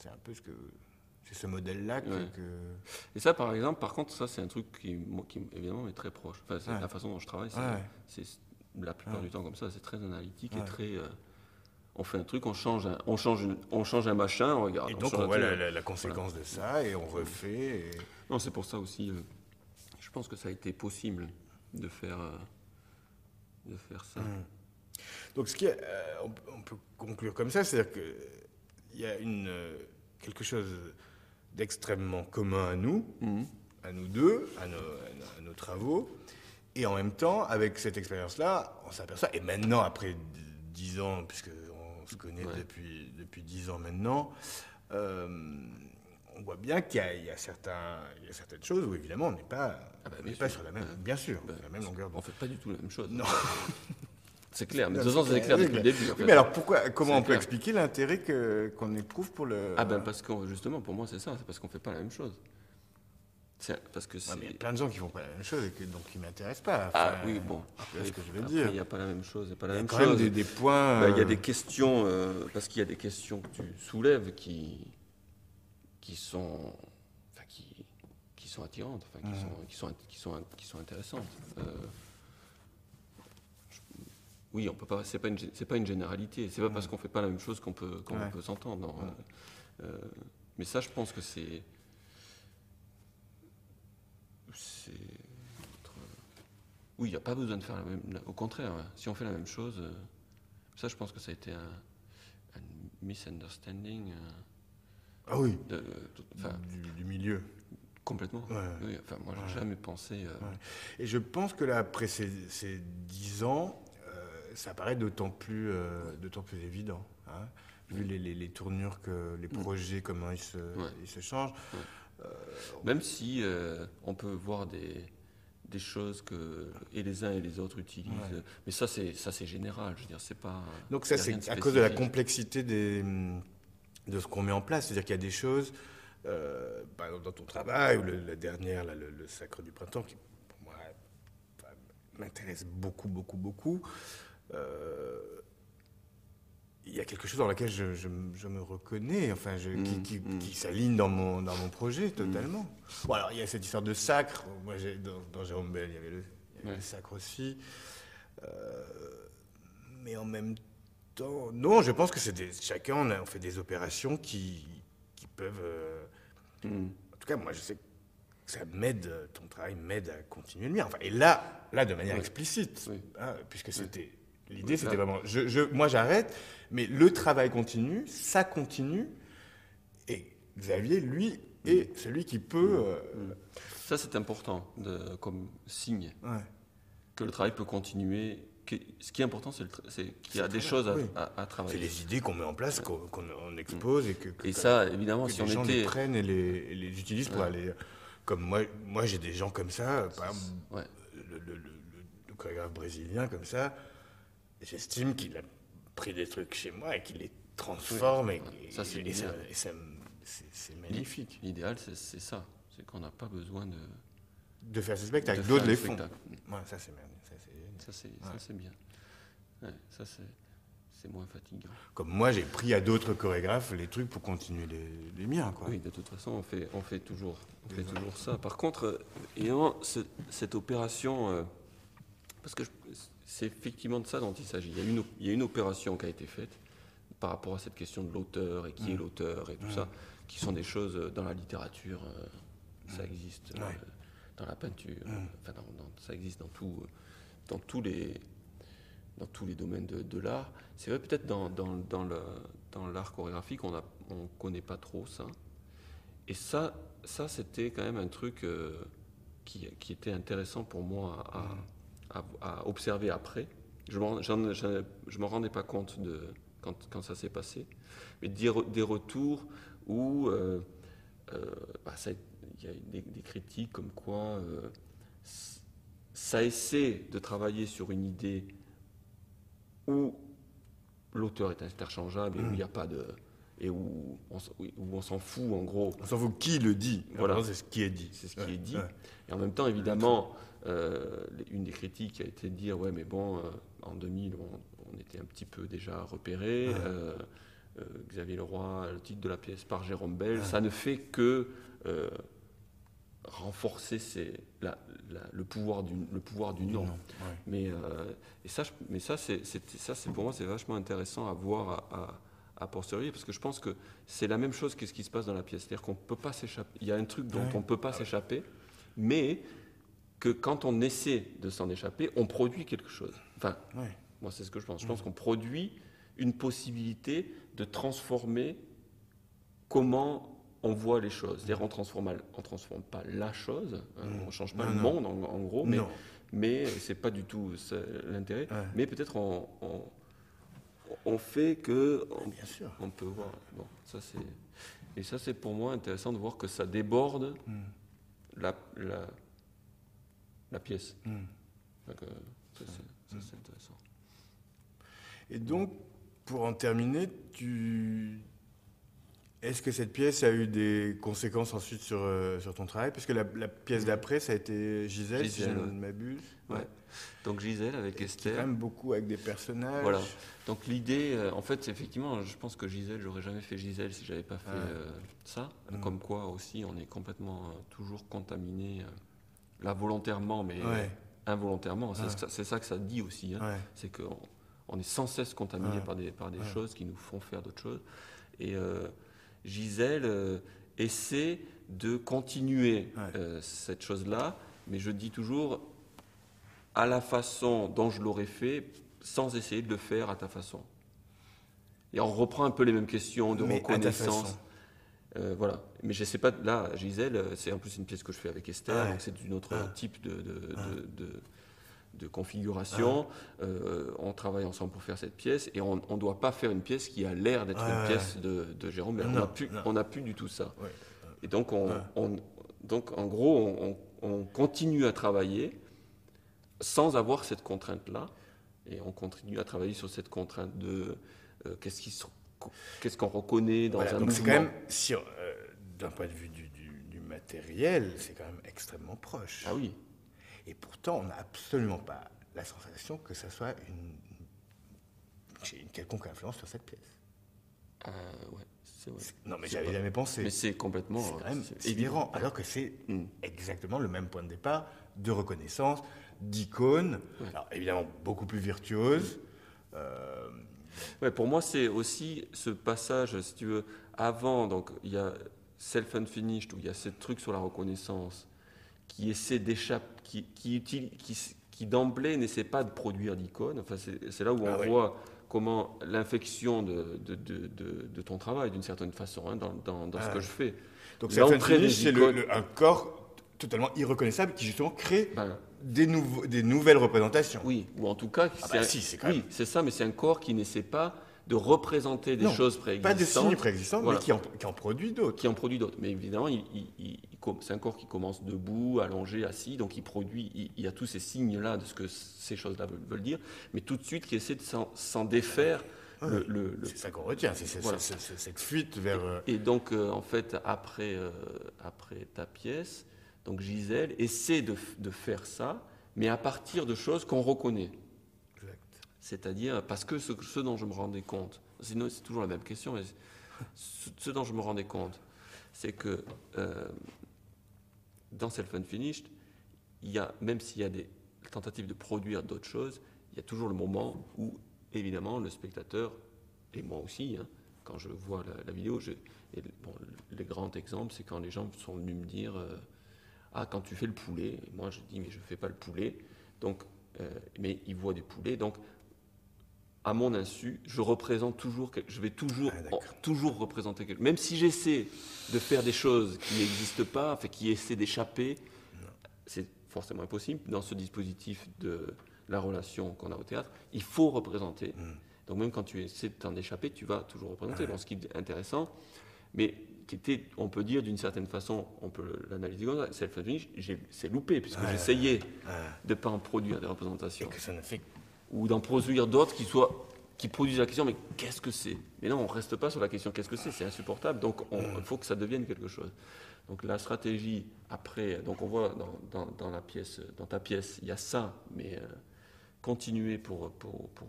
C'est un peu c'est ce modèle-là Ouais. que... Et ça, par exemple, par contre, ça, c'est un truc qui évidemment, est très proche. Enfin, c'est Ouais. la façon dont je travaille, Ouais. c'est la plupart Ouais. du temps comme ça. C'est très analytique et Ouais. très. On fait un truc, on change un machin, on regarde. Et On donc, change on un voit truc, la voilà. conséquence de ça et on refait. Non, c'est pour ça aussi. Je pense que ça a été possible de faire, ça. Donc, on peut conclure comme ça, c'est-à-dire qu'il y a quelque chose d'extrêmement commun Mhm. à nous deux, à nos travaux. Et en même temps, avec cette expérience-là, on s'aperçoit, et maintenant, après 10 ans, puisqu'on se connaît Ouais. depuis 10 ans maintenant, euh, on voit bien qu'il y a certaines choses où, évidemment, on n'est pas, Ah bah, on bien n'est pas sûr. sur bien sûr, Ben, la même longueur on d'onde. fait pas du tout la même chose. Non. C'est clair, mais de Non, toute façon, c'est clair oui, depuis le début. En oui, fait. mais alors comment C'est on peut clair. expliquer l'intérêt qu'on éprouve pour le... Ah ben parce que justement, pour moi, c'est ça. C'est parce qu'on fait pas la même chose. Parce que Ouais, c'est. mais il y a plein de gens qui font pas la même chose et donc qui m'intéressent pas. Ah Enfin, oui, bon. tu vois ce que je veux Après, dire. il n'y a pas la même chose. Il y a pas la Il y a même quand même chose. des points... Ben, il y a des questions, parce qu'il y a des questions que tu soulèves qui sont, enfin, qui sont attirantes, enfin, qui sont intéressantes. Oui, on peut pas. C'est pas une généralité. C'est pas parce qu'on fait pas la même chose qu'on peut s'entendre. Non. Mais ça, je pense que c'est. Oui, il n'y a pas besoin de faire la même. Au contraire, si on fait la même chose, ça, je pense que ça a été un misunderstanding. Ah oui, Enfin, du milieu. complètement. Ouais. Oui, enfin, moi, j'ai jamais pensé. Ouais. Et je pense que là, après ces 10 ans, ça paraît d'autant plus évident. Hein, vu les tournures, les projets, comment ils se changent. Même si on peut voir des choses que et les uns et les autres utilisent, mais ça c'est général. Je veux dire, c'est pas. Donc ça, y a rien c'est de à cause de la spécifique. complexité de ce qu'on met en place. C'est-à-dire qu'il y a des choses, par exemple dans ton travail, ou la dernière, là, le Sacre du Printemps, qui pour moi enfin, m'intéresse beaucoup, beaucoup, beaucoup. Il y a quelque chose dans lequel je me reconnais, enfin, qui s'aligne dans mon projet totalement. Bon, alors il y a cette histoire de sacre. Moi, dans Jérôme Bel, il y avait le sacre aussi. Mais en même temps, non, je pense que chacun, on fait des opérations qui peuvent. En tout cas, moi, je sais que ça m'aide, ton travail m'aide à continuer le mien. Enfin, et là de manière explicite, hein, puisque c'était. L'idée, c'était vraiment, moi j'arrête, mais le travail continue, ça continue, et Xavier, lui, est celui qui peut... Ça c'est important comme signe que le travail peut continuer. Ce qui est important, c'est qu'il y a des choses à C'est travailler. les idées qu'on met en place, qu'on expose, Et ça, évidemment, que si les on gens était... les prennent et les utilisent pour aller... Comme moi j'ai des gens comme ça, par exemple, le chorégraphe brésilien comme ça, j'estime qu'il a pris des trucs chez moi et qu'il les transforme. Ça, c'est c'est magnifique. L'idéal, c'est ça. C'est qu'on n'a pas besoin de faire ce spectacle, de d'autres faire les le font. spectacle. Ouais, ça, c'est bien. Ça, c'est bien. Ouais, ça, c'est moins fatigant. Comme moi, j'ai pris à d'autres chorégraphes les trucs pour continuer les miens. Quoi. Oui, de toute façon, on fait toujours ça. Par contre, ayant cette opération, parce que c'est effectivement de ça dont il s'agit. Il y a une opération qui a été faite par rapport à cette question de l'auteur et qui est l'auteur et tout ça, qui sont des choses dans la littérature, ça existe, dans la peinture, enfin, ça existe dans tous les domaines de l'art. C'est vrai, peut-être dans l'art chorégraphique, on connaît pas trop ça. Et ça c'était quand même un truc qui était intéressant pour moi à observer après. Je me rendais pas compte quand ça s'est passé, mais des retours où il y a des critiques comme quoi ça essaie de travailler sur une idée où l'auteur est interchangeable et où il n'y a pas de... et où on s'en fout en gros. On s'en fout qui le dit. Voilà. C'est ce qui est dit. C'est ce qui est dit. Et en même temps, évidemment, une des critiques a été de dire, ouais mais bon, en 2000, on était un petit peu déjà repéré. Xavier Leroy, le titre de la pièce par Jérôme Bel, ça ne fait que renforcer le pouvoir du nom. Ouais. Ça, pour moi, c'est vachement intéressant à voir à posteriori, parce que je pense que c'est la même chose que ce qui se passe dans la pièce. C'est-à-dire qu'on ne peut pas s'échapper. Il y a un truc dont on ne peut pas s'échapper, mais que quand on essaie de s'en échapper, on produit quelque chose. Enfin, moi, c'est ce que je pense. Je pense qu'on produit une possibilité de transformer comment on voit les choses. C'est-à-dire, on ne transforme pas la chose, on ne change pas le monde, en gros, mais ce n'est pas du tout l'intérêt. Ouais. Mais peut-être on fait que on peut voir. Bon, et ça, c'est pour moi intéressant de voir que ça déborde la pièce. Donc, ça, c'est intéressant. Et donc, pour en terminer, est-ce que cette pièce a eu des conséquences ensuite sur ton travail? Parce que la pièce d'après, ça a été Gisèle, si je ne m'abuse. Ouais. Donc Gisèle avec Esther. Quand même beaucoup avec des personnages. Voilà. Donc l'idée, en fait, effectivement, je pense que Gisèle, j'aurais jamais fait Gisèle si j'avais pas fait ça. Comme quoi aussi, on est complètement toujours contaminé, là volontairement, mais involontairement. C'est ça que ça dit aussi. Hein. C'est qu'on est sans cesse contaminé par des choses qui nous font faire d'autres choses. Et Gisèle essaie de continuer cette chose-là, mais je dis toujours à la façon dont je l'aurais fait, sans essayer de le faire à ta façon. Et on reprend un peu les mêmes questions de reconnaissance. Voilà. Mais je sais pas, là, Gisèle, c'est en plus une pièce que je fais avec Esther, donc c'est un autre type de configuration. On travaille ensemble pour faire cette pièce et on ne doit pas faire une pièce qui a l'air d'être une pièce de Jérôme. On n'a plus du tout ça. Ouais. Et donc, donc, en gros, on continue à travailler sans avoir cette contrainte-là. Et on continue à travailler sur cette contrainte de qu'est-ce qu'on reconnaît dans un mouvement. C'est quand même, d'un point de vue du matériel, c'est quand même extrêmement proche. Ah oui. Et pourtant, on n'a absolument pas la sensation que ça soit une quelconque influence sur cette pièce. Ouais, c'est vrai. Non, mais j'avais jamais pensé. Mais c'est complètement... C'est quand même évident, alors que c'est exactement le même point de départ de reconnaissance, d'icône, alors évidemment beaucoup plus virtuose. Pour moi, c'est aussi ce passage, si tu veux, avant, donc il y a Self-Unfinished, où il y a ce truc sur la reconnaissance, qui essaie d'échapper, qui d'emblée n'essaie pas de produire d'icônes. Enfin, c'est là où on voit comment l'infection de ton travail, d'une certaine façon, hein, dans ce que je fais. Donc Self-Unfinished, c'est un corps totalement irreconnaissable qui justement crée des nouvelles représentations. Oui, ou en tout cas, c'est ça, mais c'est un corps qui n'essaie pas de représenter des choses préexistantes. Pas de signes préexistants, mais qui en produit d'autres. Qui en produit d'autres. Mais évidemment, c'est un corps qui commence debout, allongé, assis, donc il y a tous ces signes-là de ce que ces choses-là veulent dire, mais tout de suite qui essaie de s'en défaire. C'est ça qu'on retient, c'est cette fuite vers... Et donc, en fait, après ta pièce, donc Gisèle essaie de faire ça, mais à partir de choses qu'on reconnaît. Exact. C'est-à-dire, parce que ce dont je me rendais compte, sinon c'est toujours la même question, mais ce dont je me rendais compte, c'est que dans Self-Unfinished, même s'il y a des tentatives de produire d'autres choses, il y a toujours le moment où, évidemment, le spectateur, et moi aussi, hein, quand je vois la vidéo, les grands exemples, c'est quand les gens sont venus me dire quand tu fais le poulet, et moi je dis mais je ne fais pas le poulet, donc, mais ils voient des poulets, donc à mon insu, je vais toujours représenter quelque chose. Même si j'essaie de faire des choses qui n'existent pas, enfin, qui essaient d'échapper, c'est forcément impossible. Dans ce dispositif de la relation qu'on a au théâtre, il faut représenter. Donc même quand tu essaies de t'en échapper, tu vas toujours représenter. Bon, ce qui est intéressant, mais qui était, on peut dire d'une certaine façon, on peut l'analyser comme ça, c'est loupé, puisque j'essayais de ne pas en produire des représentations. Et que ça ne fait ou d'en produire d'autres qui produisent la question, mais qu'est-ce que c'est? Mais non, on ne reste pas sur la question qu'est-ce que c'est insupportable, donc il faut que ça devienne quelque chose. Donc la stratégie, après, donc on voit dans ta pièce, il y a ça, mais continuer pour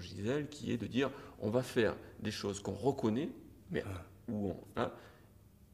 Gisèle, qui est de dire, on va faire des choses qu'on reconnaît, Mais où on, hein,